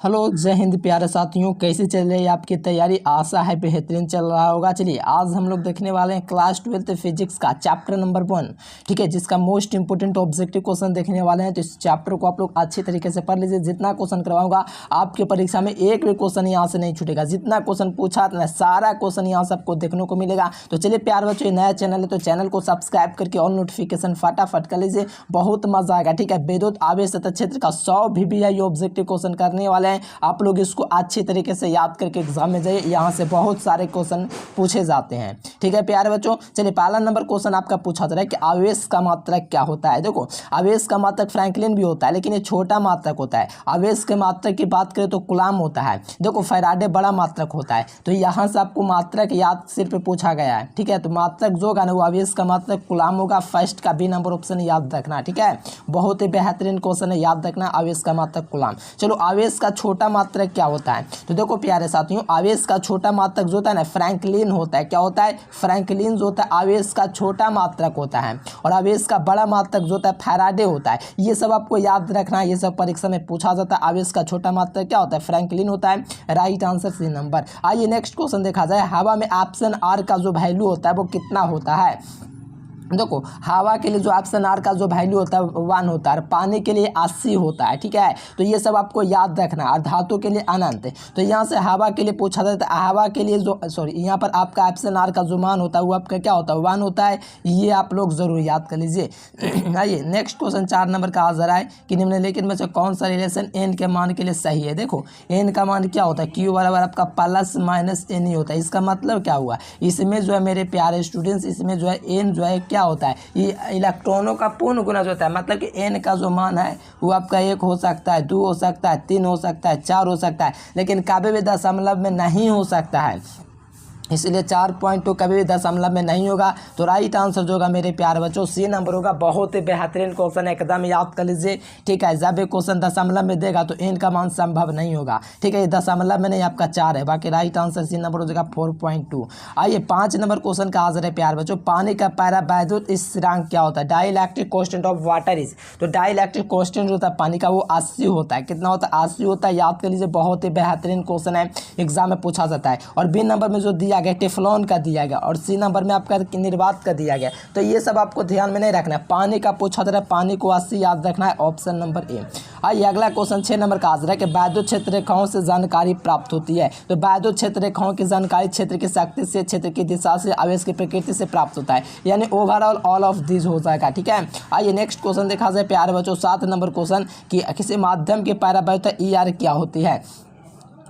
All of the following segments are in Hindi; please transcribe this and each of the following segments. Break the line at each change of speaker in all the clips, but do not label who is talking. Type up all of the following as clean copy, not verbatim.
हेलो जय हिंद प्यारे साथियों, कैसे चल रही है आपकी तैयारी। आशा है बेहतरीन चल रहा होगा। चलिए आज हम लोग देखने वाले हैं क्लास 12 फिजिक्स का चैप्टर नंबर 1, ठीक है, जिसका मोस्ट इंपोर्टेंट ऑब्जेक्टिव क्वेश्चन देखने वाले हैं। तो इस चैप्टर को आप लोग अच्छी तरीके से पढ़ लीजिए। जितना क्वेश्चन करवाऊंगा आपके परीक्षा में एक भी क्वेश्चन यहाँ से नहीं छूटेगा। जितना क्वेश्चन पूछा ना सारा क्वेश्चन यहाँ से आपको देखने को मिलेगा। तो चलिए प्यारे बच्चों, ये नया चैनल है तो चैनल को सब्सक्राइब करके ऑल नोटिफिकेशन फटाफट कर लीजिए, बहुत मजा आएगा। ठीक है, विद्युत आवेश सतह क्षेत्र का 100 VVI ऑब्जेक्टिव क्वेश्चन करने वाले हैं। आप लोग इसको अच्छी तरीके से याद करके एग्जाम में जाइए, यहाँ से बहुत सारे क्वेश्चन पूछे जाते हैं। ठीक है प्यारे बच्चों, चलिए पहला नंबर क्वेश्चन आपका पूछा जा रहा है कि आवेश का मात्रक क्या होता है। देखो आवेश का मात्रक फ्रैंकलिन भी होता है, लेकिन ये छोटा मात्रक होता है। आवेश के मात्रक की बात करें तो कूलाम होता है। देखो फैराडे बड़ा मात्रक होता है। तो यहाँ से आपको मात्रक याद सिर्फ पूछा गया है। ठीक है, तो मात्रक जो होगा ना वो आवेश का मात्रक कूलाम होगा। फर्स्ट का बी नंबर ऑप्शन याद रखना। ठीक है, बहुत ही बेहतरीन क्वेश्चन है, याद रखना आवेश का मात्रक कूलाम। चलो आवेश का छोटा मात्रक क्या होता है। तो देखो प्यारे साथियों, आवेश का छोटा मात्रक जो होता है ना फ्रैंकलिन होता है। क्या होता है? फ्रैंकलिन जो होता है आवेश का छोटा मात्रक होता है। और आवेश का बड़ा मात्रक जो होता है फैराडे होता है। ये सब आपको याद रखना है, ये सब परीक्षा में पूछा जाता है। आवेश का छोटा मात्रक क्या होता है? फ्रैंकलिन होता है। Right answer C number. आइए नेक्स्ट क्वेश्चन देखा जाए। हवा में ऑप्शन आर का जो वैल्यू होता है वो कितना होता है। देखो हवा के लिए जो ऑप्शन आर का जो वैल्यू होता है 1 होता है, पानी के लिए 80 होता है। ठीक है, तो ये सब आपको याद रखना है। और धातु के लिए अनंत। तो यहाँ से हवा के लिए पूछा जाता है, हवा के लिए जो यहाँ पर आपका ऑप्शन आर का जो मान होता है वो आपका क्या होता है? 1 होता है। ये आप लोग जरूर याद कर लीजिए। आइए नेक्स्ट क्वेश्चन 4 नंबर का आ रहा है कि निम्नलिखित में से कौन सा रिलेशन एन के मान के लिए सही है। देखो एन का मान क्या होता है? क्यू बराबर आपका प्लस माइनस एन ही होता है। इसका मतलब क्या हुआ? इसमें जो है मेरे प्यारे स्टूडेंट्स, इसमें जो है एन जो है क्या होता है? ये इलेक्ट्रॉनों का पूर्ण गुणज होता है। मतलब कि एन का जो मान है वो आपका 1 हो सकता है, 2 हो सकता है, 3 हो सकता है, 4 हो सकता है, लेकिन कभी भी दशमलव में नहीं हो सकता है। इसलिए 4.2 कभी भी दशमलव में नहीं होगा। तो राइट आंसर जो होगा मेरे प्यारे बच्चों सी नंबर होगा। बहुत ही बेहतरीन क्वेश्चन है, एकदम याद कर लीजिए। ठीक है, जब ये क्वेश्चन दशमलव में देगा तो एन का मान संभव नहीं होगा। ठीक है, ये दशमलव में नहीं, आपका 4 है। बाकी राइट आंसर सी नंबर हो जाएगा 4.2। आइए 5 नंबर क्वेश्चन का आंसर है प्यारे बच्चों। पानी का पैरावैद्युत स्थिरांक क्या होता है? Dielectric constant of water is. तो डाइलेक्ट्रिक कांस्टेंट जो होता है पानी का वो 80 होता है। कितना होता है? 80 होता है। याद कर लीजिए, बहुत ही बेहतरीन क्वेश्चन है, एग्जाम में पूछा जाता है। और बी नंबर में जो दिया गया टेफ्लॉन का दिया गया, और सी नंबर में आपका निर्वात का दिया गया। तो ये सब आपको ध्यान में नहीं रखना है। पानी का पूछा जा रहा है, पानी को 80 याद रखना है, ऑप्शन नंबर ए। आइए अगला क्वेश्चन 6 नंबर का आ रहा है कि वैद्युत क्षेत्र रेखाओं से जानकारी प्राप्त होती है। तो वैद्युत क्षेत्र रेखाओं की जानकारी क्षेत्र की शक्ति से, क्षेत्र की दिशा से, आवेश की प्रकृति से प्राप्त होता है। यानी ओवरऑल ऑल ऑफ दिस हो जाएगा। ठीक है, आइए नेक्स्ट क्वेश्चन देखा जाए प्यारे बच्चों। 7 नंबर क्वेश्चन कि किसी माध्यम की पैरावैद्युता ER क्या होती है।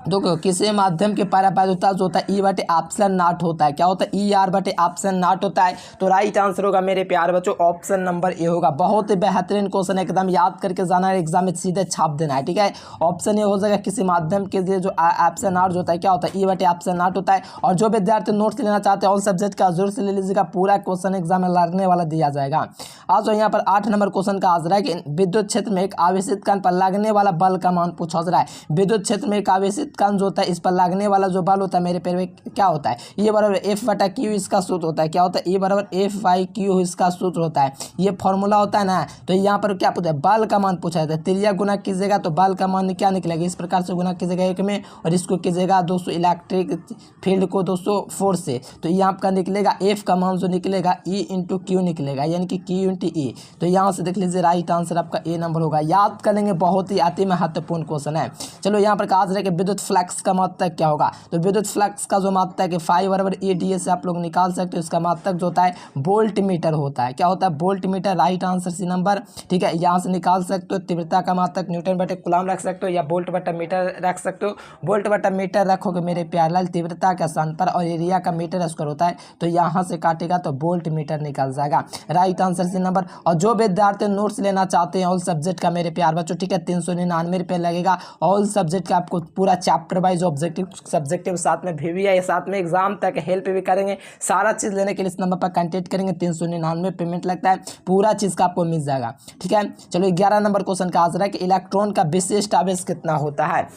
देखो किसी माध्यम के पैरावैद्युता जो होता है ई बटे ऑप्शन नॉट होता है। क्या होता है? ER बटे ऑप्शन नॉट होता है। तो राइट आंसर होगा मेरे प्यारे बच्चों ऑप्शन नंबर ए होगा। बहुत ही बेहतरीन क्वेश्चन है, एकदम याद करके जाना है, एग्जाम में सीधे छाप देना है। ठीक है, ऑप्शन ए हो जाएगा। किसी माध्यम के लिए जो ऑप्शन नॉट होता है क्या होता है? ई बटे ऑप्शन नॉट होता है। और जो विद्यार्थी नोट्स लेना चाहते हैं ऑल सब्जेक्ट का जरूर से ले लीजिएगा, पूरा क्वेश्चन एग्जाम में लड़ने वाला दिया जाएगा। आज तो यहाँ पर 8 नंबर क्वेश्चन का आ रहा है कि विद्युत क्षेत्र में एक आवेशित कण पर लगने वाला बल का मान पूछा जा रहा है। विद्युत क्षेत्र में एक आवेशित कण जो होता है इस पर लगने वाला जो बल होता है मेरे पैर में क्या होता है? ये बराबर F/Q इसका सूत्र होता है। क्या होता है? ये बराबर F/Q इसका सूत्र होता है। ये फॉर्मूला होता है ना। तो यहाँ पर क्या पूछा है? बल का मान पूछा जाता है। त्रिज्या गुना कीजिएगा तो बल का मान क्या निकलेगा? इस प्रकार से गुना कीजिएगा 1 में, और इसको कीजिएगा 200 इलेक्ट्रिक फील्ड को 200 फोर्स से। तो यहाँ आपका निकलेगा F का मान जो निकलेगा E/Q निकलेगा, यानी कि Q/E। तो यहाँ से देख लीजिए राइट आंसर आपका ए नंबर होगा। याद कर लेंगे, बहुत ही अति महत्वपूर्ण क्वेश्चन है। चलो यहाँ पर कहा जा रहा है कि विद्युत फ्लक्स का मात्रक क्या होगा। तो विद्युत फ्लक्स का जो मात्रक है 5 बराबर ADA से आप लोग निकाल सकते हो। इसका मात्रक जो होता है वोल्ट मीटर होता है। क्या होता है? Voltmeter. Right answer C number. ठीक है, यहाँ से निकाल सकते हो। तीव्रता का मात्रक न्यूटन बटे कूलम रख सकते हो, या वोल्ट बटा मीटर रख सकते हो। वोल्ट बटा मीटर रखोगे मेरे प्यारे लाल तीव्रता के स्थान पर, और एरिया का मीटर स्क्वायर होता है। तो यहाँ से काटेगा तो वोल्ट मीटर निकल जाएगा। Right answer C number. और जो विद्यार्थी नोट्स लेना चाहते हैं ऑल सब्जेक्ट का मेरे प्यार बच्चों, ठीक है, 399 रुपये लगेगा। ऑल सब्जेक्ट का आपको पूरा चैप्टर वाइज ऑब्जेक्टिव सब्जेक्टिव साथ में VVI साथ में एग्जाम तक हेल्प भी करेंगे। सारा चीज़ लेने के लिए इस नंबर पर कांटेक्ट करेंगे। 399 पेमेंट लगता है, पूरा चीज़ का आपको मिल जाएगा। ठीक है, चलो 11 नंबर क्वेश्चन का आंसर है कि इलेक्ट्रॉन का विशिष्ट आवेश कितना होता है।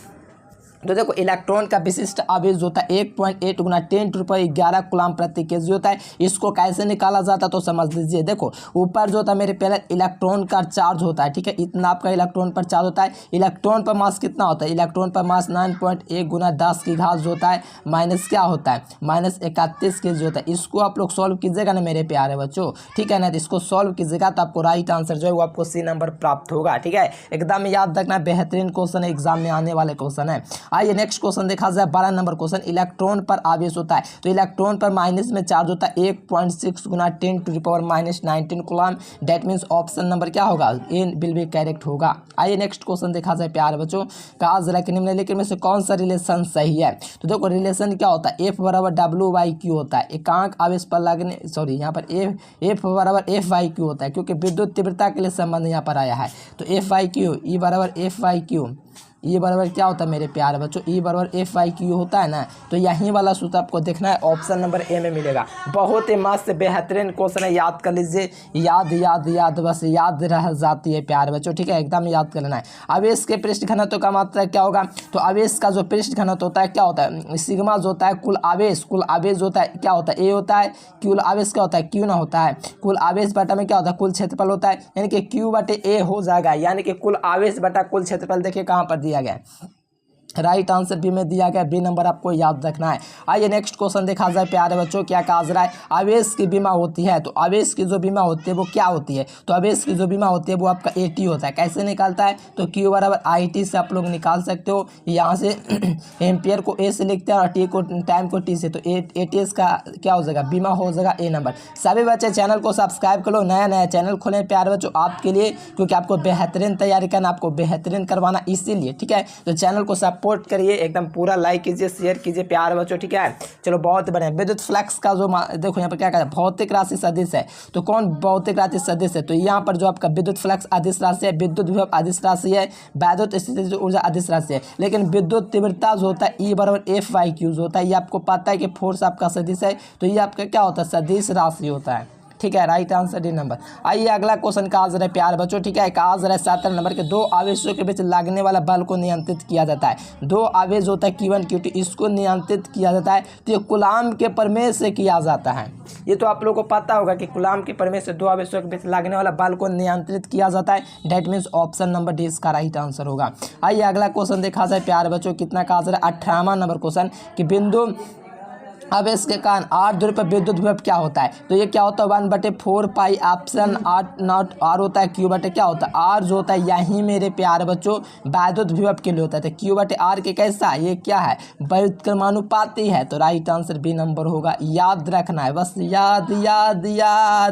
तो देखो इलेक्ट्रॉन का विशिष्ट आवेश होता है 1.8 गुना 10⁻11 कूलम प्रति केजी होता है। इसको कैसे निकाला जाता है तो समझ लीजिए। देखो ऊपर जो होता है मेरे पहले इलेक्ट्रॉन का चार्ज होता है, ठीक है, इतना आपका इलेक्ट्रॉन पर चार्ज होता है। इलेक्ट्रॉन पर मास कितना होता है, इलेक्ट्रॉन पर मास 9.1 गुना 10 की घात जो होता है माइनस क्या होता है -31 केजी होता है। इसको आप लोग सॉल्व कीजिएगा ना मेरे प्यारे बच्चों, ठीक है ना, तो इसको सॉल्व कीजिएगा तो आपको राइट आंसर जो है वो आपको C नंबर प्राप्त होगा, ठीक है। एकदम याद रखना, बेहतरीन क्वेश्चन है, एग्जाम में आने वाले क्वेश्चन है। आइए नेक्स्ट क्वेश्चन देखा जाए 12 नंबर क्वेश्चन। इलेक्ट्रॉन पर आवेश होता है, तो इलेक्ट्रॉन पर माइनस में चार्ज होता है 1.6 गुना 10⁻−19 coulomb. Date means option number क्या होगा, ए विल बी करेक्ट होगा। आइए नेक्स्ट क्वेश्चन देखा जाए प्यारे बच्चों। कहा जरा कि निम्नलिखित में से कौन सा रिलेशन सही है। तो देखो रिलेशन क्या होता है, F बराबर W/Q होता है। एकांक आवेश पर लगने यहाँ पर F बराबर F/Q होता है, क्योंकि विद्युत तीव्रता के लिए संबंध यहाँ पर आया है। तो F/Q E बराबर F/Q, E बराबर क्या होता है मेरे प्यारे बच्चों, E बराबर F/Q होता है ना। तो यही वाला सूत्र आपको देखना है, ऑप्शन नंबर ए में मिलेगा। बहुत ही मस्त बेहतरीन क्वेश्चन है, याद कर लीजिए। याद बस याद रह जाती है प्यारे बच्चों, ठीक है, एकदम याद कर लेना है। आवेश के पृष्ठ घनत्व का मात्रा क्या होगा, तो आवेश का जो पृष्ठ घनत्व होता है क्या होता है, सिग्मा जो होता है कुल आवेश होता है क्या होता है, ए होता है। कुल आवेश क्या होता है, क्यू ना होता है। कुल आवेश बटा में क्या होता है, कुल क्षेत्रफल होता है, यानी कि Q/A हो जाएगा, यानी कि कुल आवेश बटा कुल क्षेत्रफल। देखिए कहाँ पर दिया गया है, राइट आंसर बी में दिया गया, बी नंबर आपको याद रखना है। आइए नेक्स्ट क्वेश्चन देखा जाए प्यारे बच्चों। क्या कहा जा रहा है, आवेश की बीमा होती है, तो आवेश की जो बीमा होती है वो क्या होती है, तो आवेश की जो बीमा होती है वो आपका AT होता है। कैसे निकालता है, तो Q बराबर IT से आप लोग निकाल सकते हो। यहाँ से एम्पियर को A से लिखते हैं और T को टाइम को T से, तो ATS का क्या हो जाएगा, बीमा हो जाएगा A नंबर। सभी बच्चे चैनल को सब्सक्राइब कर लो, नया चैनल खोलें प्यारे बच्चों आपके लिए, क्योंकि आपको बेहतरीन तैयारी करना, आपको बेहतरीन करवाना, इसीलिए, ठीक है। तो चैनल को सपोर्ट करिए, एकदम पूरा लाइक कीजिए, शेयर कीजिए प्यारे बच्चों, ठीक है। चलो बहुत बढ़िया। विद्युत फ्लक्स का जो देखो यहाँ पर क्या कहता है, भौतिक राशि सदिश है। तो कौन भौतिक राशि सदिश है, तो यहाँ पर जो आपका विद्युत फ्लक्स अदिश राशि है, विद्युत विभव अदिश राशि है, वैद्युत स्थितिज ऊर्जा अदिश राशि है। लेकिन विद्युत तीव्रता जो होता है E बराबर F/Q जो होता है, ये आपको पता है कि फोर्स आपका सदिश है, तो ये आपका क्या होता है, सदिश राशि होता है, ठीक है। Right answer D number. आइए अगला क्वेश्चन कहा जा रहा है प्यार बच्चों, ठीक है। कहा जा रहा है 17 नंबर के दो आवेशों के बीच लगने वाला बल को नियंत्रित किया जाता है। दो आवेश होता है Q1 Q2, इसको नियंत्रित किया जाता है, तो ये कूलाम के प्रमेय से किया जाता है। ये तो आप लोगों को पता होगा कि कूलाम के प्रमेय से दो आवेशों के बीच लगने वाला बल को नियंत्रित किया जाता है। Date means option number D इसका राइट आंसर होगा। आइए अगला क्वेश्चन देखा जाए प्यार बच्चों। कितना कहा जा रहा है, 18वां नंबर क्वेश्चन कि बिंदु आवेश के कारण R दूरी पर विद्युत विभव क्या होता है, तो ये क्या होता है 1/4 पाई ऑप्शन R होता है। Q बटे क्या होता है, R जो होता है यही मेरे प्यारे बच्चों वैद्युत विभव के लिए होता है। तो Q/R के कैसा, ये क्या है, व्युत्क्रमानुपाती है, तो राइट आंसर बी नंबर होगा। याद रखना है, बस याद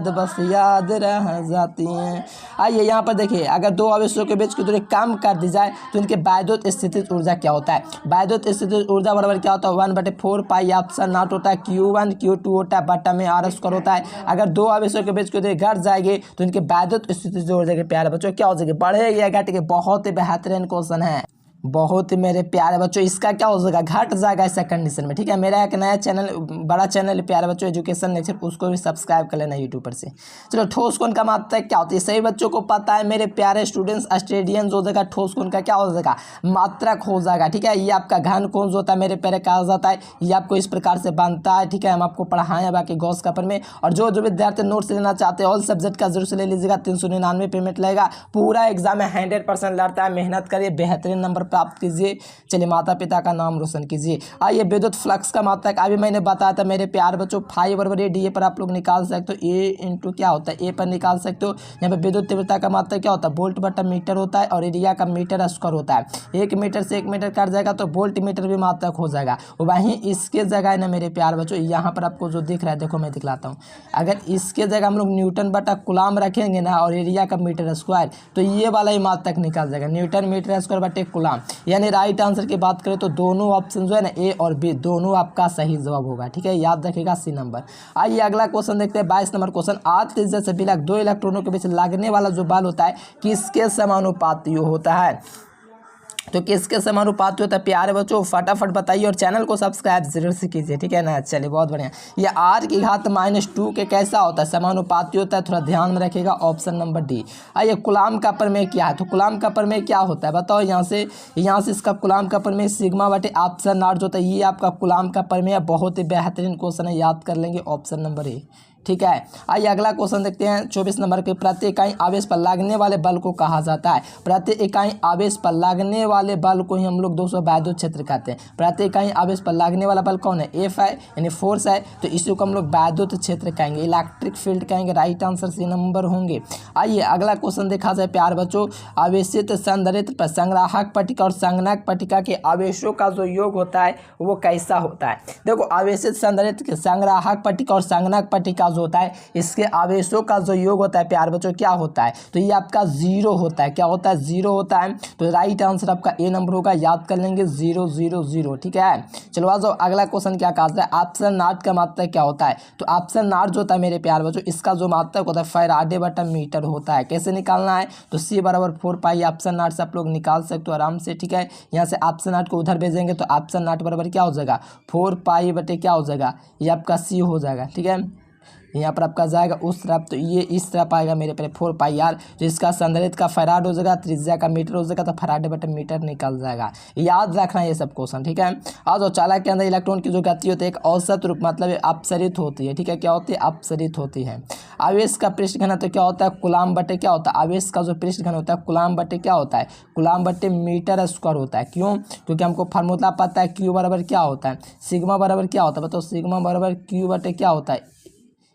बस याद रह जाती है। आइए यहाँ पर देखिए, अगर दो आवेशों के बीच की दूरी कम कर दी जाए तो इनके वैद्युत स्थितिज ऊर्जा क्या होता है। वैद्युत स्थितिज ऊर्जा बराबर क्या होता है 1/4 पाई ऑप्शन होता है Q1 Q2 होता है बटा में R² होता है। अगर दो आवेशों के बीच की दूरी घट जाएगी तो इनके वैद्युत स्थितिज ऊर्जा के प्यारे बच्चों क्या हो जाएगी, बढ़ेगी या घटेगी। बहुत ही बेहतरीन क्वेश्चन है, बहुत ही मेरे प्यारे बच्चों, इसका क्या हो जाएगा, घट जाएगा ऐसा कंडीशन में, ठीक है। मेरा एक नया चैनल, बड़ा चैनल प्यारे बच्चों एजुकेशन नेचर, उसको भी सब्सक्राइब कर लेना यूट्यूब पर से। चलो ठोस कोण का मात्रा क्या होती है, सही बच्चों को पता है मेरे प्यारे स्टूडेंट्स, स्टेडियंस हो जाएगा, ठोस कोण का क्या हो जाएगा, मात्रक हो जाएगा, ठीक है। ये आपका घन कोण जो होता है मेरे प्यारे कहा जाता है, ये आपको इस प्रकार से बनता है, ठीक है। हम आपको पढ़ाएं बाकी गॉस का पर में। और जो विद्यार्थी नोट्स लेना चाहते हैं ऑल सब्जेक्ट का जरूर से ले लीजिएगा, 399 पेमेंट लगेगा। पूरा एग्जाम में 100% लड़ता है, मेहनत करिए, बेहतरीन नंबर प्राप्त कीजिए। चलिए माता पिता का नाम रोशन कीजिए। आइए विद्युत फ्लक्स का मात्रक अभी मैंने बताया था मेरे प्यार बच्चों, 5 बराबर DA पर आप लोग निकाल सकते हो, A इंटू क्या होता है A पर निकाल सकते हो। यहाँ पे विद्युत तीव्रता का मात्रक क्या होता है, वोल्ट बटा मीटर होता है, और एरिया का मीटर स्क्वायर होता है। 1 मीटर से 1 मीटर कट जाएगा तो वोल्ट मीटर भी मात्रक हो जाएगा। वहीं इसके जगह ना मेरे प्यार बच्चों, यहाँ पर आपको जो दिख रहा है, देखो मैं दिखलाता हूँ। अगर इसके जगह हम लोग न्यूटन बटा कूलाम रखेंगे ना, और एरिया का मीटर स्क्वायर, तो ये वाला ही मात्रक निकाल जाएगा, न्यूटन मीटर स्क्वायर बटे कूलाम। यानी राइट आंसर की बात करें तो दोनों ऑप्शन जो है ना A और B दोनों आपका सही जवाब होगा, ठीक है। याद रखिएगा C नंबर। आइए अगला क्वेश्चन देखते हैं 22 नंबर क्वेश्चन। आज त्रिज्या से बिलक दो इलेक्ट्रॉनों के बीच लगने वाला जो बल होता है किसके समानुपाती होता है। तो किसके समानुपाती होता है प्यारे बच्चों, फटाफट बताइए और चैनल को सब्सक्राइब जरूर से कीजिए, ठीक है ना। चलिए बहुत बढ़िया। ये r की घात -2 के कैसा होता है, समानुपाती होता है, थोड़ा ध्यान में रखिएगा, ऑप्शन नंबर डी। आइए कूलाम का प्रमेय क्या है, तो कूलाम का प्रमेय क्या होता है बताओ। यहाँ से इसका कूलाम का प्रमेय सिग्मा बटे ऑप्शन नॉट जो होता है, ये आपका कूलाम का प्रमेय बहुत ही बेहतरीन क्वेश्चन है, याद कर लेंगे, ऑप्शन नंबर ए, ठीक है। आइए अगला क्वेश्चन देखते हैं 24 नंबर के। प्रति इकाई आवेश पर लगने वाले बल को कहा जाता है, प्रति इकाई आवेश पर लगने वाले बल को ही हम लोग 200 वैद्युत क्षेत्र कहते हैं। प्रति इकाई आवेश पर लगने वाला बल कौन है, एफ है, यानी फोर्स है, तो इसी को हम लोग वैद्युत क्षेत्र कहेंगे, इलेक्ट्रिक फील्ड कहेंगे। राइट आंसर सी नंबर होंगे। आइए अगला क्वेश्चन देखा जाए प्यार बच्चों। आवेशित संधारित्र पर संग्राहक पट्टिका और संगणक पट्टिका के आवेशों का जो योग होता है वो कैसा होता है। देखो आवेशित संधारित्र के संग्राहक पट्टिका और संगणक पट्टिका जो होता है, इसके आवेशों का जो योग होता है प्यार बच्चों क्या होता है, तो ये आपका 0 होता है। क्या होता है, 0 होता है। तो राइट आंसर आपका ए नंबर होगा, याद कर लेंगे 0 0 0, ठीक है। चलो आ जाओ अगला क्वेश्चन क्या कहा जाता है, ऑप्शन नॉट का मात्रक क्या होता है। तो ऑप्शन नॉट जो होता है मेरे प्यार बच्चों, इसका जो मात्रक होता है फैराडे बटा मीटर होता है। कैसे निकालना है, तो सी बराबर 4 पाई ऑप्शन नॉट से आप लोग निकाल सकते हो आराम से, ठीक है। यहाँ से ऑप्शन नॉट को उधर भेजेंगे तो ऑप्शन नॉट बराबर क्या हो जाएगा, 4 पाई बटे क्या हो जाएगा, ये आपका सी हो जाएगा, ठीक है। यहाँ पर आपका जाएगा उस तरफ, तो ये इस तरफ आएगा मेरे पे 4 पाई आर, जो इसका संधारित्र का फैराड हो जाएगा, त्रिज्या का मीटर हो जाएगा, तो फैराडे बटे मीटर निकल जाएगा। याद रखना ये सब क्वेश्चन, ठीक है। आज चालक के अंदर इलेक्ट्रॉन की जो गति होती है एक औसत रूप मतलब अपसरित होती है, ठीक है। क्या होती है, अपसरित होती है। आवेश का पृष्ठ घनत्व क्या होता है, कूलाम बटे क्या होता है, आवेश का जो पृष्ठ घन होता है कूलाम बटे क्या होता है, कूलाम बटे मीटर स्क्वायर होता है। क्यों, क्योंकि हमको फार्मूला पता है, क्यू बराबर क्या होता है, सिग्मा बराबर क्या होता है बताओ, सिग्मा बराबर क्यू बटे क्या होता है,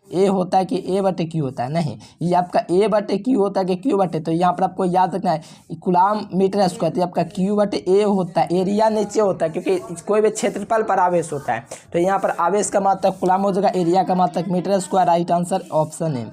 ए होता है कि ए बटे क्यू होता है, नहीं ये आपका ए बटे क्यू होता है कि क्यू बटे, तो यहाँ पर आपको याद रखना है कूलाम मीटर स्क्वायर, तो आपका क्यू बटे ए होता है, एरिया नीचे होता है क्योंकि कोई भी क्षेत्रफल पर आवेश होता है। तो यहाँ पर आवेश का मात्रक कूलाम हो जाएगा, एरिया का मात्रक metre square. Right answer option है।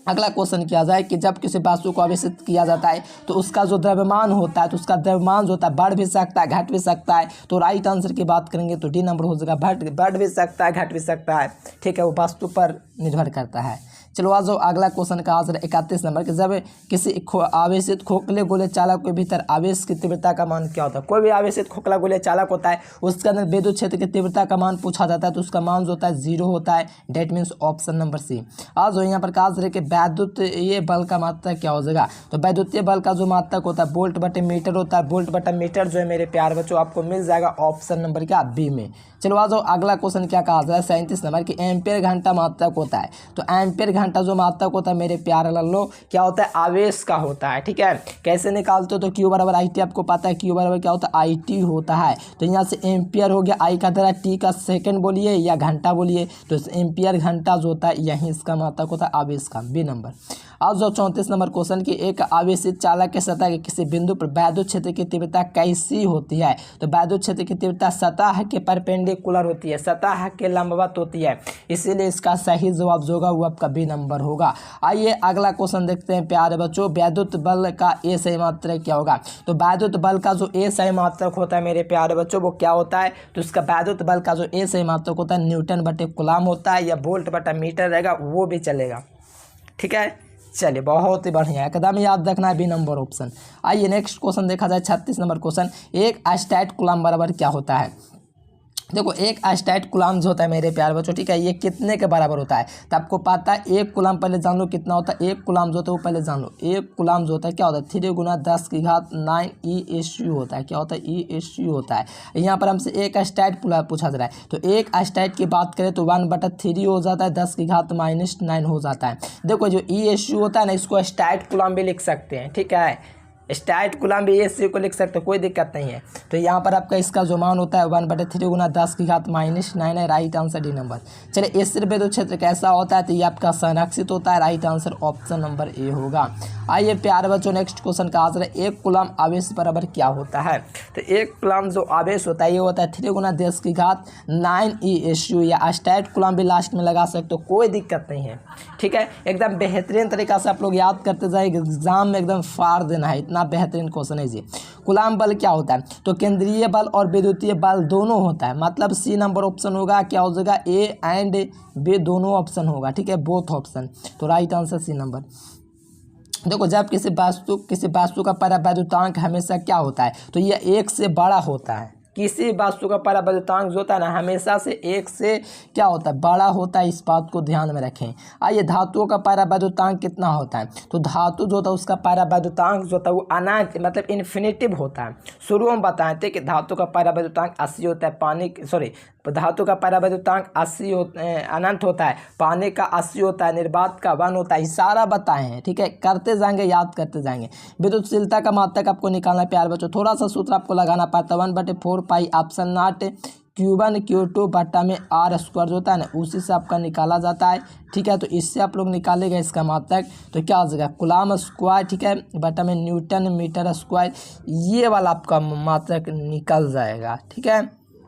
अगला क्वेश्चन किया जाए कि जब किसी वस्तु को आवेशित किया जाता है तो उसका जो द्रव्यमान होता है, तो उसका द्रव्यमान जो होता है बढ़ भी सकता है घट भी सकता है। तो राइट आंसर की बात करेंगे तो डी नंबर हो जाएगा, बढ़ भी सकता है घट भी सकता है, ठीक है, वो वस्तु पर निर्भर करता है। चलो आ जाओ अगला क्वेश्चन का आंसर 31 नंबर के। जब किसी आवेशित खोखले गोले चालक के भीतर आवेश की तीव्रता का मान क्या होता है, कोई भी आवेशित खोखला गोले चालक होता है उसके अंदर विद्युत क्षेत्र की तीव्रता का मान पूछा जाता है, तो उसका मान जो होता है 0 होता है। Date means option number C. आज जो यहाँ पर कहा जा रहा है कि वैद्युत ये बल का मात्रक क्या हो जाएगा, तो वैद्युतीय बल का जो मात्रक होता है वोल्ट बटे मीटर होता है। वोल्ट बटा मीटर जो है मेरे प्यार बच्चों आपको मिल जाएगा ऑप्शन नंबर क्या, बी में। चलो आ जाओ अगला क्वेश्चन क्या कहा जा रहा है 37 नंबर की। एम्पियर घंटा मात्रक होता है, तो एम्पियर घंटा जो मात्रक होता है मेरे प्यारे लल्लो क्या होता है, आवेश का होता है, ठीक है। कैसे निकालते हो, तो क्यू बराबर आई टी आपको पता है, क्यू बराबर क्या होता है, आई टी होता है। तो यहाँ से एम्पियर हो गया, आई का तरह टी का सेकंड बोलिए या घंटा बोलिए, तो एम्पियर घंटा जो होता है यही इसका मात्रक होता है आवेश का, बी नंबर। अब जो 34 नंबर क्वेश्चन की एक आवेशित चालक के सतह के किसी बिंदु पर वैद्युत क्षेत्र की तीव्रता कैसी होती है, तो वैद्युत क्षेत्र की तीव्रता सतह के परपेंडिकुलर होती है, सतह के लंबवत होती है, इसीलिए इसका सही जवाब जो होगा वो आपका बी नंबर होगा। आइए अगला क्वेश्चन देखते हैं प्यारे बच्चों। वैद्युत बल का ए सही मात्रक क्या होगा, तो वैद्युत बल का जो ए सही मात्रक होता है मेरे प्यारे बच्चों वो क्या होता है, तो इसका वैद्युत बल का जो ए सही मात्रक होता है न्यूटन बटे कूलाम होता है, या वोल्ट बटा मीटर रहेगा वो भी चलेगा, ठीक है। चलिए बहुत ही बढ़िया, एकदम याद रखना है बी नंबर ऑप्शन। आइए नेक्स्ट क्वेश्चन देखा जाए 36 नंबर क्वेश्चन। एक अस्टैट कूलाम बराबर क्या होता है, देखो एक अस्टैट कूलाम जो होता है मेरे प्यार बच्चों, ठीक है, ये कितने के बराबर होता है, तो आपको पता है एक कूलाम पहले जान लो कितना होता है, एक कूलाम जो होता है वो पहले जान लो। एक कूलाम जो होता है क्या होता है 3 गुना 10 की घात 9 ESU होता है, क्या होता है ESU होता है। यहाँ पर हमसे एक अस्टैट पूछा जा रहा है, तो एक अस्टैट की बात करें तो 1/3 हो जाता है, 10 की घात -9 हो जाता है। देखो जो ESU होता है ना इसको अस्टैट कूलाम भी लिख सकते हैं, ठीक है, स्टैट कूलाम भी ESU को लिख सकते हो, कोई दिक्कत नहीं है। तो यहाँ पर आपका इसका जो मान होता है 1/3 गुना 10 की घात -9 है। Right answer D number. चलिए स्थिर विद्युत क्षेत्र कैसा होता है, तो ये आपका संरक्षित होता है। Right answer option number A होगा। आइए प्यारे बच्चों नेक्स्ट क्वेश्चन का आंसर है एक कूलाम आवेश बराबर क्या होता है, तो एक कूलाम जो आवेश होता है ये होता है 3 गुना 10 की घात 9 ESU, या स्टैट कूलाम भी लास्ट में लगा सकते हो, कोई दिक्कत नहीं है, ठीक है। एकदम बेहतरीन तरीका से आप लोग याद करते जाए, एग्जाम में एकदम फाड़ देना है, इतना बेहतरीन क्वेश्चन है जी। कूलाम बल क्या होता है, तो केंद्रीय बल और विद्युतीय बल दोनों होता है, मतलब सी नंबर ऑप्शन होगा, क्या हो जाएगा ए एंड बी दोनों ऑप्शन होगा, ठीक है, बोथ ऑप्शन। तो राइट आंसर सी नंबर। देखो जब किसी वस्तु का परावैद्युतांक हमेशा क्या होता है, तो ये 1 से बड़ा होता है। किसी वस्तु का परावैद्युतांक जो होता है ना, हमेशा से 1 से क्या होता है, बड़ा होता है। इस बात को ध्यान में रखें। आइए, धातुओं का परावैद्युतांक कितना होता है, तो धातु जो होता है उसका परावैद्युतांक जो होता है वो अनंत मतलब इन्फिनिटिव होता है। शुरू में बताए थे कि धातु का परावैद्युतांक 80 होता है, धातु का परावैद्युतांक 80 अनंत होता है, पानी का 80 होता है, निर्वात का 1 होता है। सारा बताए हैं, ठीक है, करते जाएंगे, याद करते जाएंगे। विद्युतशीलता का मात्रक आपको निकालना है प्यार बच्चों। थोड़ा सा सूत्र आपको लगाना पड़ता है, 1/4 पाई ऑप्शन नॉट Q1 Q2 बट्टा में R² जो होता है ना, उसी से आपका निकाला जाता है। ठीक है, तो इससे आप लोग निकालेगा इसका मात्रक, तो क्या हो जाएगा, कूलम स्क्वायर, ठीक है, बट्टा में न्यूटन मीटर स्क्वायर, ये वाला आपका मात्रक निकल जाएगा। ठीक है,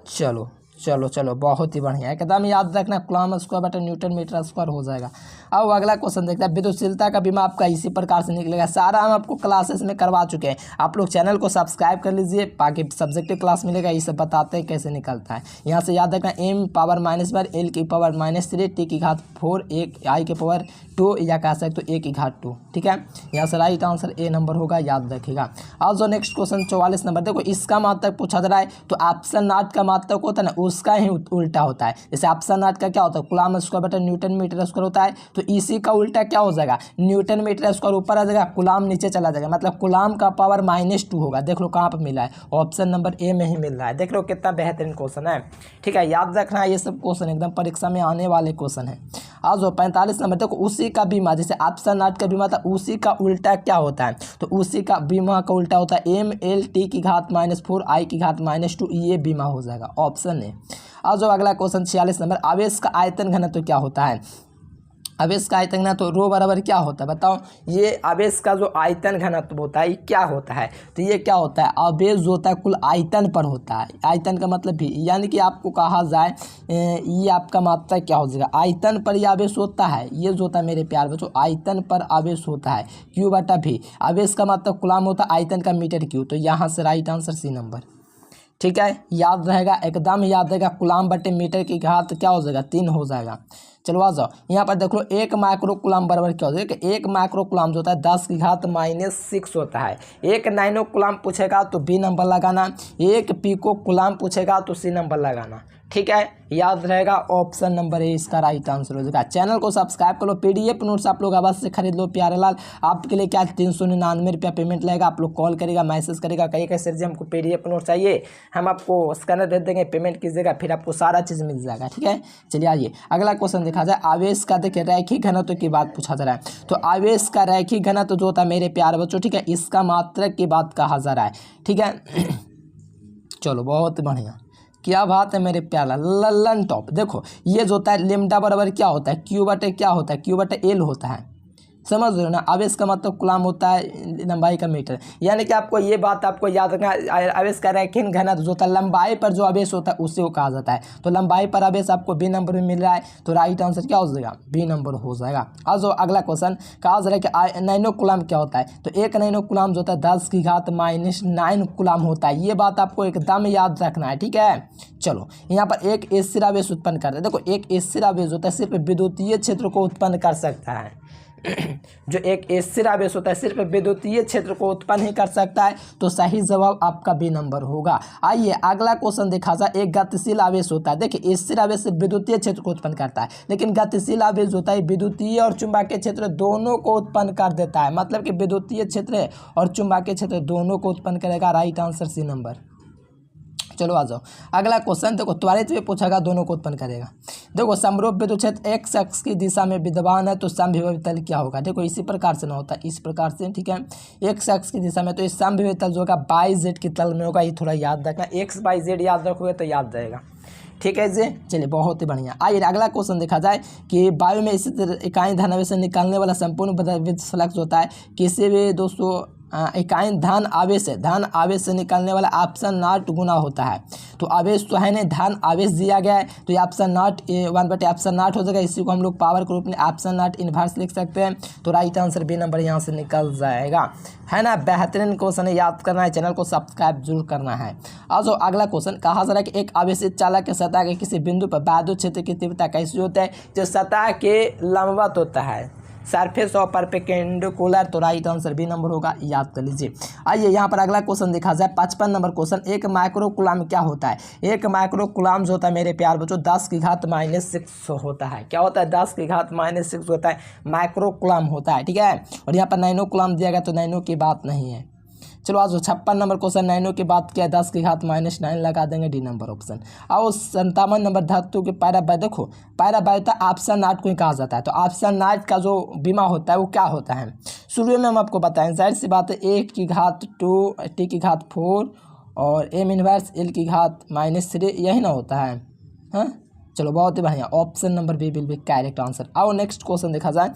चलो चलो चलो, बहुत ही बढ़िया, एकदम याद रखना, कूलम स्क्वायर बटा न्यूटन मीटर स्क्वायर हो जाएगा। अब अगला क्वेश्चन देखते हैं। विद्युतशीलता का बीमा आपका इसी प्रकार से निकलेगा। सारा हम आपको क्लासेस में करवा चुके हैं, आप लोग चैनल को सब्सक्राइब कर लीजिए, बाकी सब्जेक्टिव क्लास मिलेगा, ये सब बताते हैं कैसे निकलता है। यहाँ से याद रखना, m पावर -1 l की पावर -3 t की घात 4 i की पावर 2, या कह सकते तो a की घात 2। ठीक है, यहाँ से राइट आंसर ए नंबर होगा, याद रखिएगा। अब जो नेक्स्ट क्वेश्चन 44 नंबर, देखो इसका मात्रक पूछा जा रहा है, तो ऑप्शन नॉट का मात्रक होता है ना, उसका ही उल्टा होता है। जैसे ऑप्शन नॉट का क्या होता है, कूलम स्क्वायर बटा न्यूटन मीटर स्क्वायर होता है, तो इसी का उल्टा क्या हो जाएगा, न्यूटन मीटर स्क्वायर ऊपर आ जाएगा, कूलम नीचे चला जाएगा, मतलब कूलम का पावर -2 होगा। देख लो कहाँ पर मिला है, ऑप्शन नंबर ए में ही मिल रहा है। देख लो कितना बेहतरीन क्वेश्चन है। ठीक है, याद रखना, ये सब क्वेश्चन एकदम परीक्षा में आने वाले क्वेश्चन है। आज 45 नंबर, देखो उसी का बीमा, जैसे ऑप्शन नॉट का बीमा था, उसी का उल्टा क्या होता है, तो उसी का बीमा का उल्टा होता है m l t की घात -4 i की घात -2, ये बीमा हो जाएगा, ऑप्शन है। अब जो अगला क्वेश्चन 46 नंबर, आवेश का आयतन घनत्व तो क्या होता है, आवेश का आयतन घनत्व रो बराबर क्या होता है, बताओ। ये आवेश का जो आयतन घनत्व होता है ये क्या होता है, तो ये क्या होता है, आवेश जो होता है कुल आयतन पर होता है। आयतन का मतलब भी, यानी कि आपको कहा जाए ये आपका मात्रा क्या हो जाएगा, आयतन पर ये आवेश होता है, ये जो होता है मेरे प्यार बच्चों, आयतन पर आवेश होता है, Q/V। आवेश का मतलब कूलम होता है, आयतन का मीटर Q, तो यहाँ से राइट आंसर सी नंबर। ठीक है, याद रहेगा, एकदम याद रहेगा, कूलम बटे मीटर की घात क्या हो जाएगा, 3 हो जाएगा। चलो आ जाओ, यहाँ पर देख लो 1 माइक्रो कूलम बराबर क्या हो जाएगा, 1 माइक्रो कूलम जो होता है 10 की घात -6 होता है। 1 नैनो कूलम पूछेगा तो बी नंबर लगाना, 1 पिको कूलम पूछेगा तो सी नंबर लगाना। ठीक है, याद रहेगा, ऑप्शन नंबर ए इसका राइट आंसर हो जाएगा। चैनल को सब्सक्राइब कर लो, PDF नोट्स आप लोग अवश्य से खरीद लो। प्यारे लाल आपके लिए क्या 399 रुपया पेमेंट लगेगा, आप लोग कॉल करेगा, मैसेज करेगा, कहीं कैसे जी हमको PDF नोट चाहिए, हम आपको स्कैनर दे देंगे, पेमेंट कीजिएगा, फिर आपको सारा चीज़ मिल जाएगा। ठीक है, चलिए आइए अगला क्वेश्चन देखा जाए। आवेश का देखिए रैखिक घनत्व की बात पूछा जा रहा है, तो आवेश का रैखिक घनत्व जो होता है मेरे प्यारे बच्चों, ठीक है, इसका मात्रक की बात कहा जा रहा है। ठीक है, चलो बहुत बढ़िया, क्या बात है मेरे प्यारा लल्लन टॉप। देखो ये जो होता है लेमडा बराबर क्या होता है, Q/, क्या होता है, Q/L होता है, समझ रहे हो ना। आवेश का मतलब कूलम होता है, लंबाई का मीटर, यानी कि आपको ये बात आपको याद रखना, आवेश का रैखिक घनत्व जो होता है लंबाई पर जो आवेश होता है उसे वो कहा जाता है। तो लंबाई पर आवेश आपको बी नंबर में मिल रहा है, तो राइट आंसर क्या हो जाएगा, बी नंबर हो जाएगा। अब जो अगला क्वेश्चन कहा जा रहा है कि नैनो कूलम क्या होता है, तो 1 नैनो कूलम जो होता है 10 की घात -9 कूलम होता है, ये बात आपको एकदम याद रखना है। ठीक है, चलो यहाँ पर एक स्थिर आवेश उत्पन्न करता है। देखो एक स्थिर आवेश होता है सिर्फ विद्युतीय क्षेत्र को उत्पन्न कर सकता है, जो एक स्थिर आवेश होता है सिर्फ विद्युतीय क्षेत्र को उत्पन्न ही कर सकता है, तो सही जवाब आपका बी नंबर होगा। आइए अगला क्वेश्चन देखा जाए। एक गतिशील आवेश होता है, देखिए स्थिर आवेश से विद्युतीय क्षेत्र को उत्पन्न करता है, लेकिन गतिशील आवेश होता है विद्युतीय और चुंबकीय क्षेत्र दोनों को उत्पन्न कर देता है, मतलब कि विद्युतीय क्षेत्र और चुंबकीय क्षेत्र दोनों को उत्पन्न करेगा। Right answer C number. चलो आ जाओ अगला क्वेश्चन, देखो त्वरित में पूछेगा, दोनों को उत्पन्न करेगा। देखो समरूप विद्युत क्षेत्र x अक्ष की दिशा में विद्यमान है, तो समविभव तल क्या होगा। देखो इसी प्रकार से ना होता है, इस प्रकार से, ठीक है, x अक्ष की दिशा में, तो इस समविभव तल जो होगा y z के तल में होगा, ये थोड़ा याद रखना, x y z याद रखोगे तो याद रहेगा। ठीक है जी, चलिए बहुत ही बढ़िया। आइए अगला क्वेश्चन देखा जाए कि वायु में इसी तरह इकाई धनावेश से निकलने वाला संपूर्ण विद्युत फ्लक्स होता है किसी भी दोस्तों इकाई धन आवेश से निकलने वाला ऑप्शन नॉट गुना होता है। तो आवेश तो है नहीं, धन आवेश दिया गया है, तो ये ऑप्शन नॉट 1/ऑप्शन नॉट हो जाएगा। इसी को हम लोग पावर के रूप में ऑप्शन नॉट इन्वर्स लिख सकते हैं, तो राइट आंसर बी नंबर यहाँ से निकल जाएगा, है ना। बेहतरीन क्वेश्चन है, याद करना है, चैनल को सब्सक्राइब जरूर करना है। और जो अगला क्वेश्चन कहा जा रहा है कि एक आवेशित चालक के सतह के किसी बिंदु पर विद्युत क्षेत्र की तीव्रता कैसी होती है, जो सतह के लंबवत होता है। सरफेस ऑफ परपेंडिकुलर, तो राइट आंसर बी नंबर होगा, याद कर लीजिए। आइए यहाँ पर अगला क्वेश्चन देखा जाए, 55 नंबर क्वेश्चन। एक माइक्रो कूलम क्या होता है? एक माइक्रो कूलम जो होता है मेरे प्यार बच्चों 10 की घात -6 होता है। क्या होता है? 10 की घात -6 होता है, माइक्रो कूलम होता है, ठीक है। और यहाँ पर नैनो कूलम दिया गया, तो नैनो की बात नहीं है। चलो आज 56 नंबर क्वेश्चन, नैनो की बात किया, 10 की घात -9 लगा देंगे, डी नंबर ऑप्शन। और 57 नंबर धातु के पैराबाइट, देखो पैराबाइटा ऑप्शन 8 को ही कहा जाता है। तो ऑप्शन 8 का जो बीमा होता है वो क्या होता है? शुरू में हम आपको बताएं, जाहिर सी बात है, 1 की घात 2, टी की घात 4 और एम इनवर्स एल की घात -3, यही ना होता है। हाँ चलो बहुत ही बढ़िया, option number B will be correct answer. आओ नेक्स्ट क्वेश्चन देखा जाए,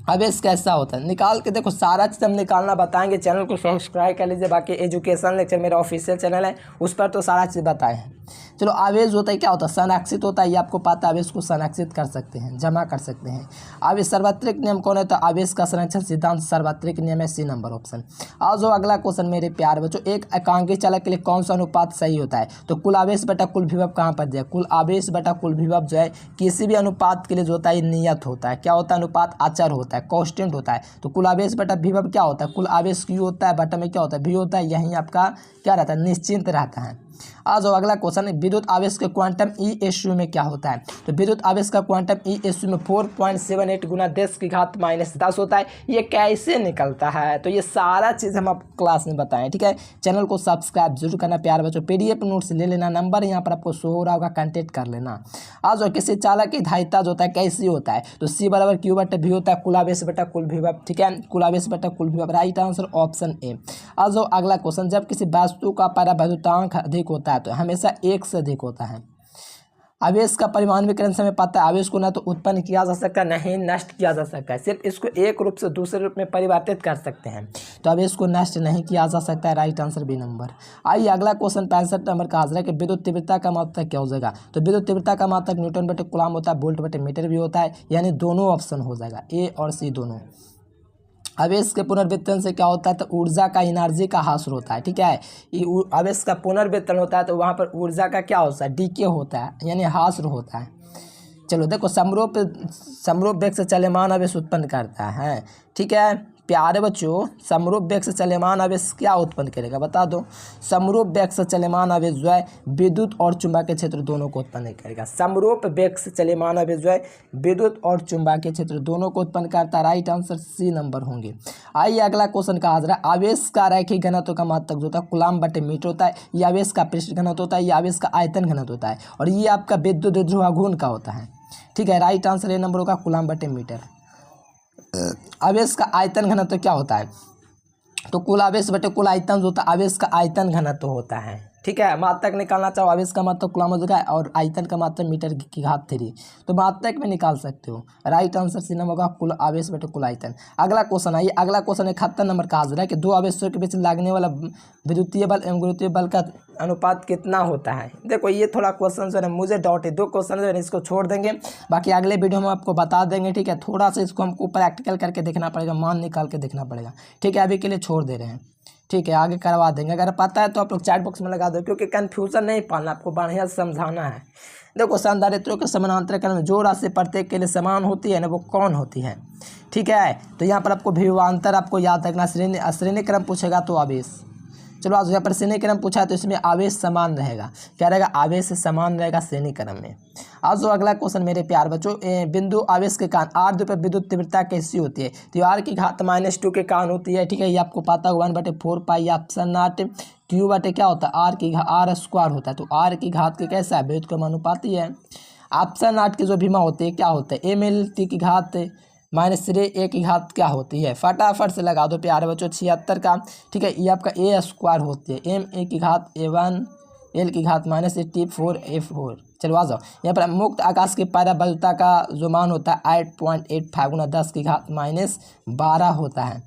अबेस कैसा होता है? निकाल के देखो, सारा चीज़ हम निकालना बताएंगे। चैनल को सब्सक्राइब कर लीजिए। बाकी एजुकेशन लेक्चर मेरा ऑफिशियल चैनल है, उस पर तो सारा चीज़ बताए हैं। चलो आवेश होता है, क्या होता है? संरक्षित होता है, ये आपको पता है। आवेश को संरक्षित कर सकते हैं, जमा कर सकते हैं। आवेश सार्वत्रिक नियम कौन है? तो आवेश का संरक्षण सिद्धांत सार्वत्रिक नियम है, सी नंबर ऑप्शन। आज जो अगला क्वेश्चन मेरे प्यार बच्चों, एक एकांकी चालक के लिए कौन सा अनुपात सही होता है? तो कुल आवेश बटा कुल विभव कहाँ पर दिया? कुल आवेश बटा कुल विभव जो है किसी भी अनुपात के लिए जो होता है नियत होता है। क्या होता है? अनुपात अचर होता है, कांस्टेंट होता है। तो कुल आवेश बटा विभव क्या होता है? कुल आवेश क्यू होता है, बटा में क्या होता है? भी होता है। यहीं आपका क्या रहता है? निश्चिंत रहता है। आज अगला क्वेश्चन, विद्युत आवेश के क्वांटम ई/यू में क्या होता है? तो विद्युत आवेश का क्वांटम ई/यू में 4.78 गुना 10 की घात -10 होता है। ये कैसे निकलता है? तो ये सारा चीज़ हम आपको क्लास में बताएं, ठीक है। चैनल को सब्सक्राइब जरूर करना प्यार बच्चों। PDF नोट्स ले लेना, नंबर यहाँ पर आपको शो हो रहा होगा, कॉन्टेक्ट कर लेना। आज किसी चालक की धारिता जो होता है कैसी होता है? तो C बराबर Q बटा V होता है, कुल आवेश बटा कुल विभव, ठीक है। कुल आवेश बटा कुल विभव, राइट आंसर ऑप्शन ए। आज अगला क्वेश्चन, जब किसी वस्तु का परावैद्युतांक अधिक होता है तो हमेशा 1 से अधिक होता है। आवेश का परिमाण विकरण से हमें पता है, आवेश को ना तो उत्पन्न किया जा सकता, नहीं नष्ट किया जा सकता है। सिर्फ इसको एक रूप से दूसरे रूप में परिवर्तित कर सकते हैं। तो आवेश को नष्ट नहीं किया जा सकता है, राइट आंसर बी नंबर। आइए अगला क्वेश्चन 65 नंबर का हाजिर है कि विद्युत तीव्रता का मात्रक क्या हो जाएगा? तो विद्युत तीव्रता का मात्रक न्यूटन बटे कूलम होता है, वोल्ट बटे मीटर भी होता है, यानी दोनों ऑप्शन हो जाएगा, ए और सी दोनों। आवेश के पुनर्वितरण से क्या होता है? तो ऊर्जा का एनर्जी का ह्रास होता है, ठीक है। आवेश का पुनर्वितरण होता है तो वहाँ पर ऊर्जा का क्या होता है? डीके होता है, यानी ह्रास होता है। चलो देखो, समरूप वेग से चलमान आवेश उत्पन्न करता है, ठीक है प्यारे बच्चों। समरूप वेग से चलमान आवेश क्या उत्पन्न करेगा? बता दो। समरूप वेग से चलमान आवेश जो है विद्युत और चुंबकीय क्षेत्र दोनों को उत्पन्न करेगा। समरूप वेग से चलमान आवेश जो है विद्युत और चुंबकीय क्षेत्र दोनों को उत्पन्न करता है, राइट आंसर सी नंबर होंगे। आइए अगला क्वेश्चन का हाजिर है, आवेश का रैखिक घनत्व का मात्रक जो होता है कूलम बटे मीटर होता है। ये आवेश का पृष्ठ घनत्व होता है, ये आवेश का आयतन घनत्व होता है, और ये आपका विद्युत ध्रुवघूर्ण का होता है, ठीक है। राइट आंसर ए नंबर होगा, कूलम बटे मीटर। आवेश का आयतन घनत्व क्या होता है? तो कुल आवेश बटे कुल आयतन जो होता है आवेश का आयतन घनत्व होता है, ठीक है। मात्रक निकालना चाहो, आवेश का मात्रक कूलम हो जाएगा और आयतन का मात्रक मीटर की घात 3, तो मात्रक में निकाल सकते हो, राइट आंसर सी नंबर होगा, कुल आवेश बटे कुल आयतन। अगला क्वेश्चन आइए, अगला क्वेश्चन 71 नंबर का हाजिर है कि दो आवेशों के बीच लगने वाला विद्युतीय बल एवं गुरुत्वीय बल का अनुपात कितना होता है? देखो ये थोड़ा क्वेश्चन जो है मुझे डाउट है, 2 क्वेश्चन जो है इसको छोड़ देंगे, बाकी अगले वीडियो में आपको बता देंगे, ठीक है। थोड़ा सा इसको हमको प्रैक्टिकल करके देखना पड़ेगा, मान निकाल के देखना पड़ेगा, ठीक है। अभी के लिए छोड़ दे रहे हैं, ठीक है, आगे करवा देंगे। अगर पता है तो आप लोग चैट बॉक्स में लगा दो, क्योंकि कन्फ्यूजन नहीं पालना, आपको बढ़िया से समझाना है। देखो, संधारित्रों के समानांतर क्रम में जो राशि प्रत्येक के लिए समान होती है ना, वो कौन होती है, ठीक है। तो यहाँ पर आपको विभवांतर आपको याद रखना, श्रेणी क्रम पूछेगा तो आवेश। चलो आज यहाँ पर श्रेणी क्रम पूछा है तो इसमें आवेश समान रहेगा, क्या रहेगा? आवेश समान रहेगा श्रेणी क्रम में। आज जो अगला क्वेश्चन मेरे प्यार बच्चों, बिंदु आवेश के कारण r पर विद्युत तीव्रता कैसी होती है? तो r की घात -2 के कारण होती है, ठीक है। ये आपको पता है 1/4 पाई ऑप्शन नॉट q बटे क्या होता है? r की r स्क्वायर होता है। तो r की घात के कैसा है? व्युत्क्रमानुपाती है। ऑप्शन नॉट की जो भीमा होती है क्या होता है? mlt की घात -3 a की घात क्या होती है? फटाफट से लगा दो प्यारे बच्चों, 76 का, ठीक है। ये आपका a स्क्वायर होती है, m a की घात a1 l की घात -84 a4। चलो आ जाओ, यहाँ पर मुक्त आकाश की परावैद्युता का जो मान होता है 8.85 गुना 10 की घात -12 होता है।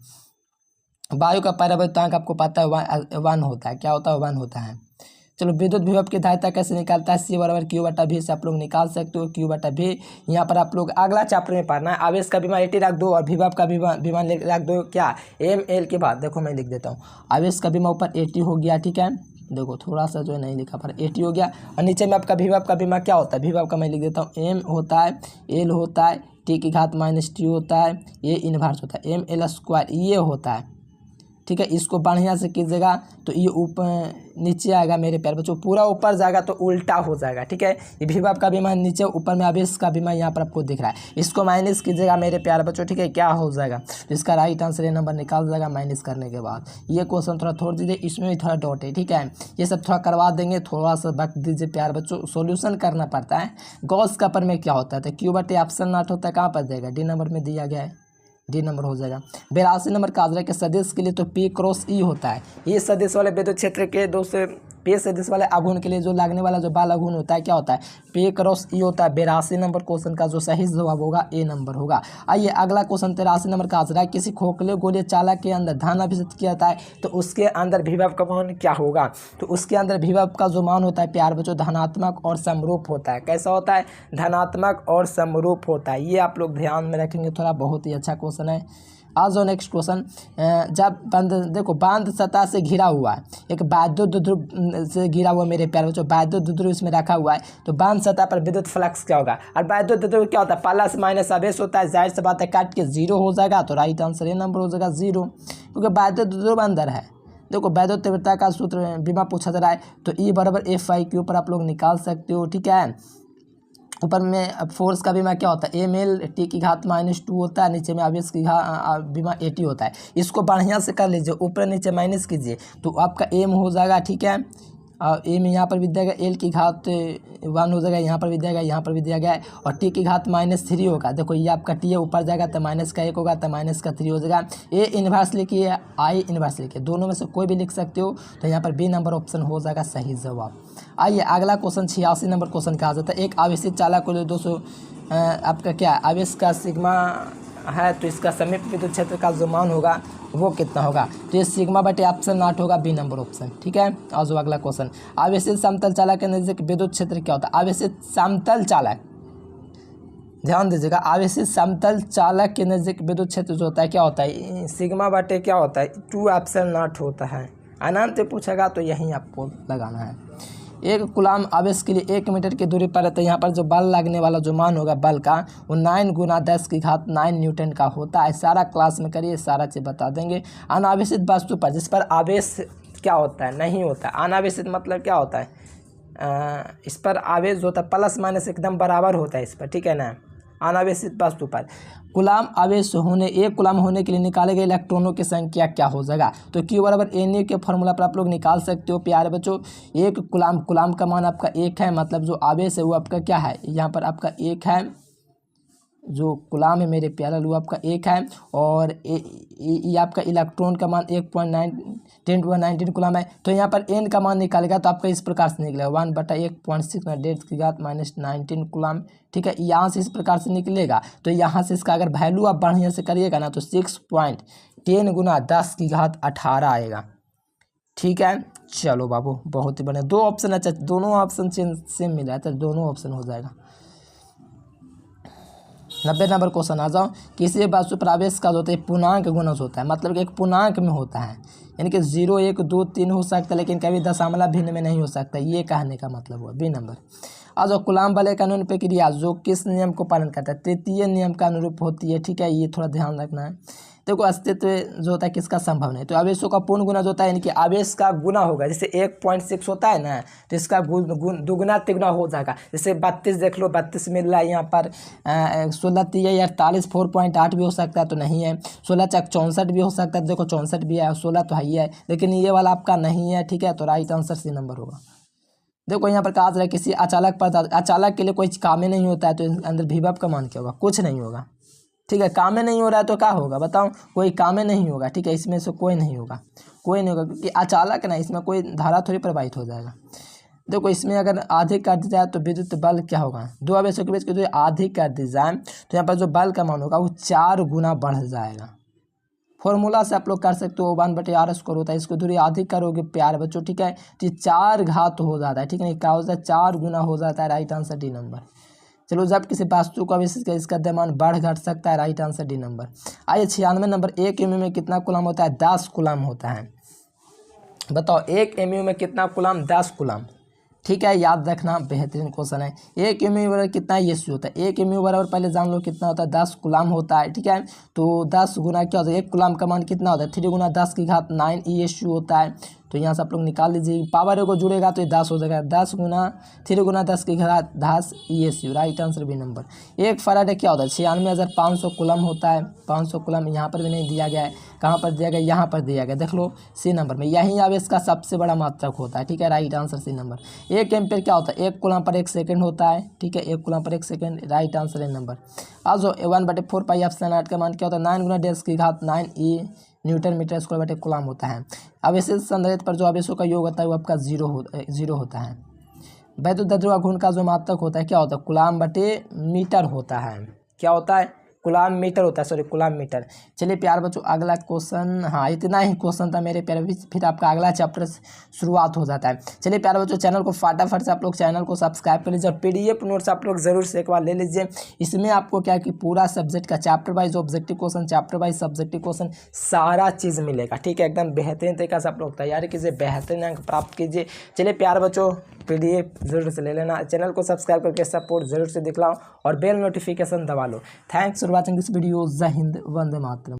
वायु का परावैद्युतांक आपको पता है 1 होता है, क्या होता है? 1 होता है। चलो, विद्युत विभव की धारिता कैसे निकालता है? C बराबर Q बटा V से आप लोग निकाल सकते हो, Q बटा V। यहाँ पर आप लोग अगला चैप्टर में पढ़ना है, आवेश का विमान 80 रख दो और विभव का विमान रख दो क्या? ML के बाद देखो मैं लिख देता हूँ, आवेश का विमान ऊपर 80 हो गया, ठीक है। देखो थोड़ा सा जो है नहीं लिखा पर 80 हो गया, और नीचे में आपका विभव का विमान क्या होता है? विभव का मैं लिख देता हूँ, M होता है, L होता है, टी की घात माइनस टी होता है, ये इन्वर्स होता है, एम एल स्क्वायर ये होता है। ठीक है, इसको बढ़िया से कीजिएगा तो ये ऊपर नीचे आएगा मेरे प्यारे बच्चों, पूरा ऊपर जाएगा तो उल्टा हो जाएगा। ठीक है, ये भी आपका बीमा नीचे, ऊपर में आवेश का बीमा यहाँ पर आपको दिख रहा है, इसको माइनस कीजिएगा मेरे प्यारे बच्चों। ठीक है, क्या हो जाएगा तो इसका राइट आंसर ये नंबर निकाल जाएगा माइनस करने के बाद। ये क्वेश्चन थोड़ा छोड़ दीजिए, इसमें भी थोड़ा डॉट है। ठीक है, ये सब थोड़ा करवा देंगे, थोड़ा सा वक्त दीजिए प्यारे बच्चों, सोल्यूशन करना पड़ता है। गॉस कपर में क्या होता है तो क्यू बटे ऑप्शन नॉट होता है, कहाँ पर देगा डी नंबर में दिया गया है, डी नंबर हो जाएगा। 82 नंबर काजरा के सदिश के लिए तो पी क्रॉस ई होता है, ये सदिश वाले विद्युत क्षेत्र के दो से पे सदिश वाले आघूर्ण के लिए जो लगने वाला जो बाल आघूर्ण होता है क्या होता है, पे क्रॉस ई होता है। 82 नंबर क्वेश्चन का जो सही जवाब होगा ए नंबर होगा। आइए अगला क्वेश्चन 83 नंबर का आंसर है, किसी खोखले गोलीय चालक के अंदर धन अभिषिक्त किया जाता है तो उसके अंदर विभव का मान क्या होगा, तो उसके अंदर विभव का जो मान होता है प्यार बच्चों धनात्मक और समरूप होता है। कैसा होता है, धनात्मक और समरूप होता है, ये आप लोग ध्यान में रखेंगे थोड़ा, बहुत ही अच्छा क्वेश्चन है। आज जो नेक्स्ट क्वेश्चन, जब बंद देखो बांध सतह से घिरा हुआ है, एक वैद्युत ध्रुव से घिरा हुआ मेरे प्यारे बच्चों, वैद्युत ध्रुव इसमें रखा हुआ है तो बांध सतह पर विद्युत फ्लक्स क्या होगा, और वैद्युत ध्रुव क्या होता है प्लस माइनस आवेश होता है, जाहिर सी बात है काट के जीरो हो जाएगा, तो राइट आंसर ये नंबर हो जाएगा जीरो, क्योंकि वैद्युत ध्रुव अंदर है। देखो वैद्युत तीव्रता का सूत्र बीमा पूछा जा रहा है तो ई बराबर एफ आई के ऊपर आप लोग निकाल सकते हो। ठीक है, ऊपर में फोर्स का बीमा क्या होता है, एम एल टी की घात माइनस टू होता है, नीचे में आवेश की बीमा एटी होता है। इसको बढ़िया से कर लीजिए, ऊपर नीचे माइनस कीजिए तो आपका एम हो जाएगा। ठीक है, और एम यहाँ पर भी दिया गया, एल की घात 1 हो जाएगा, यहाँ पर भी दिया गया, यहाँ पर भी दिया गया है, और टी की घात -3 होगा। देखो ये आपका टी है, ऊपर जाएगा तो माइनस का 1 होगा तो माइनस का 3 हो जाएगा। ए इन्वर्स लिखिए, आई इन्वर्स लिखिए, दोनों में से कोई भी लिख सकते हो, तो यहाँ पर बी नंबर ऑप्शन हो जाएगा सही जवाब। आइए अगला क्वेश्चन 86 नंबर क्वेश्चन कहा जाता है, एक आवेशित चालक को लिए 200 आपका क्या आवेश का सिग्मा है तो इसका समीप विद्युत क्षेत्र का जो मान होगा वो कितना होगा, तो ये सिग्मा बटे ऑप्शन नॉट होगा, बी नंबर ऑप्शन। ठीक है, और जो अगला क्वेश्चन, आवेशित समतल चालक के नजदीक विद्युत क्षेत्र क्या होता है, आवेशित समतल चालक, ध्यान दीजिएगा, आवेशित समतल चालक के नजदीक विद्युत क्षेत्र जो होता है क्या होता है, सिग्मा बटे क्या होता है 2 ऑप्शन नॉट होता है। अनंत पूछेगा तो यहीं आपको लगाना है। एक कुलाम आवेश के लिए 1 मीटर की दूरी पर है तो यहाँ पर जो बल लगने वाला जो मान होगा बल का वो 9 × 10 की घात 9 न्यूटन का होता है। सारा क्लास में करिए, सारा चीज़ बता देंगे। अनावेशित वस्तु पर जिस पर आवेश क्या होता है नहीं होता है, अनावेशित मतलब क्या होता है, इस पर आवेश होता है प्लस माइनस एकदम बराबर होता है इस पर। ठीक है ना, अनावेशित वस्तु पर कुलाम आवेश होने, एक कुलाम होने के लिए निकाले गए इलेक्ट्रॉनों की संख्या क्या हो जाएगा, तो क्यू बराबर एन ए के फॉर्मूला पर आप लोग निकाल सकते हो प्यारे बच्चों। एक कुलाम का मान आपका 1 है, मतलब जो आवेश है वो आपका क्या है, यहाँ पर आपका 1 है, जो कुलाम है मेरे प्यारे वो आपका 1 है, और ये आपका इलेक्ट्रॉन का मान 1.10 कुलाम है। तो यहाँ पर एन का मान निकालेगा तो आपका इस प्रकार से निकलेगा 1/1.6 10 की घात -19 कुलाम। ठीक है, यहाँ से इस प्रकार से निकलेगा, तो यहाँ से इसका अगर वैल्यू आप बढ़िया से करिएगा ना तो 6.10 × 10 की घात 18 आएगा। ठीक है, चलो बाबू बहुत ही बढ़िया, 2 ऑप्शन अच्छा, दोनों ऑप्शन सेम मिला है तो दोनों ऑप्शन हो जाएगा। 90 नंबर क्वेश्चन आ जाओ, किसी वस्तु पर आवेश का जो होता है पूर्णांक गुणज होता है, मतलब कि एक पूर्णांक में होता है, यानी कि 0 1 2 3 हो सकता है, लेकिन कभी दशमलव भिन्न में नहीं हो सकता, ये कहने का मतलब हुआ बी नंबर। और जो कूलॉम बल कानून प्रक्रिया जो किस नियम को पालन करता है, तृतीय नियम का अनुरूप होती है। ठीक है, ये थोड़ा ध्यान रखना है। देखो अस्तित्व जो होता है किसका संभव नहीं, तो आवेशों का पूर्ण गुना जो होता है, यानी कि आवेश का गुना होगा, जैसे 1.6 होता है ना तो इसका दुगुना तिगुना हो जाएगा। जैसे 32 देख लो, 32 मिल रहा है यहाँ पर, 16 3 48 4.8 भी हो सकता है तो नहीं है, 16 4 64 भी हो सकता है, देखो 64 भी है, 16 तो है ही है, लेकिन ये वाला आपका नहीं है। ठीक है, तो राइट आंसर सी नंबर होगा। देखो यहाँ पर कहा जा रहा है किसी अचालक पदार्थ, अचालक के लिए कोई काम ही नहीं होता है तो अंदर विभव का मान क्या होगा, कुछ नहीं होगा। ठीक है, काम में नहीं हो रहा है तो क्या होगा बताओ, कोई काम में नहीं होगा। ठीक है, इसमें से कोई नहीं होगा, कोई नहीं होगा, क्योंकि अचालक ना इसमें कोई धारा थोड़ी प्रवाहित हो जाएगा। देखो इसमें अगर अधिक कर दी जाए तो विद्युत बल क्या होगा, दो आवेशों के बीच की दूरी अधिक कर दी जाए तो यहाँ पर जो बल का मान होगा वो 4 गुना बढ़ जाएगा। फॉर्मूला से आप लोग कर सकते हो, 1/r² होता है, इसको दूरी अधिक करोगे प्यार बच्चों। ठीक है, तो 4 घात हो जाता है। ठीक है, क्या होता है 4 गुना हो जाता है, राइट आंसर डी नंबर। चलो जब किसी वस्तु का आवेश इसका द्रव्यमान बढ़ घट सकता है, राइट आंसर डी नंबर। आइए 96 नंबर, 1 MU में कितना कूलम होता है, 10 कूलम होता है। बताओ 1 MU में कितना कूलम, 10 कूलम। ठीक है, याद रखना, बेहतरीन क्वेश्चन है। एक एमयू बराबर कितना ईएसयू होता है? एक एमयू बराबर पहले जान लो कितना होता है, 10 कूलाम होता है। ठीक है, तो 10 गुना क्या होता है, एक कूलाम का मान कितना होता है, 3 गुना 10 की घात 9 ईएसयू होता है। तो यहाँ से आप लोग निकाल लीजिए, पावर को जुड़ेगा तो ये 10 हो जाएगा, 10 गुना 3 गुना 10 की घात 10 ESU. Right answer B number. एक फराड क्या होता है, 96,500 कूलम होता है। 500 कूलम यहाँ पर भी नहीं दिया गया है, कहाँ पर दिया गया, यहाँ पर दिया गया, देख लो सी नंबर में। यही अब इसका सबसे बड़ा मात्रक होता है। ठीक है, right answer C number. 1 ampere क्या होता है, 1 कूलम पर 1 सेकंड होता है। ठीक है, 1 coulomb per 1 second. Right answer है नंबर। आज 1/4 पाई एप्सिलॉन नॉट का मान क्या होता है, 9 गुना 10 की घात 9 ई न्यूटन मीटर स्क्वायर बटे कूलम होता है। आवेशित संधारित्र पर जो आवेशों का योग होता है वो आपका जीरो होता है। वैद्युत ध्रुव घूर्ण का जो मात्रक होता है क्या होता है, कूलम बटे मीटर होता है। क्या होता है, कूलम मीटर होता है, सॉरी कूलम मीटर। चलिए प्यार बच्चों, अगला क्वेश्चन, हाँ इतना ही क्वेश्चन था मेरे प्यारे, फिर आपका अगला चैप्टर शुरुआत हो जाता है। चलिए प्यार बच्चों, चैनल को फटाफट से आप लोग चैनल को सब्सक्राइब कर लीजिए और पीडीएफ नोट्स आप लोग जरूर से एक बार ले लीजिए। इसमें आपको क्या कि पूरा सब्जेक्ट का chapter wise objective question, chapter wise subjective question, सारा चीज़ मिलेगा। ठीक है, एकदम बेहतरीन तरीके से आप लोग तैयारी कीजिए, बेहतरीन अंक प्राप्त कीजिए। चलिए प्यार बच्चों, पीडीएफ जरूर से ले लेना, चैनल को सब्सक्राइब करके सपोर्ट जरूर से दिखलाओ और बेल नोटिफिकेशन दबा लो। Thanks for watching this video. जय हिंद, वंदे मातरम।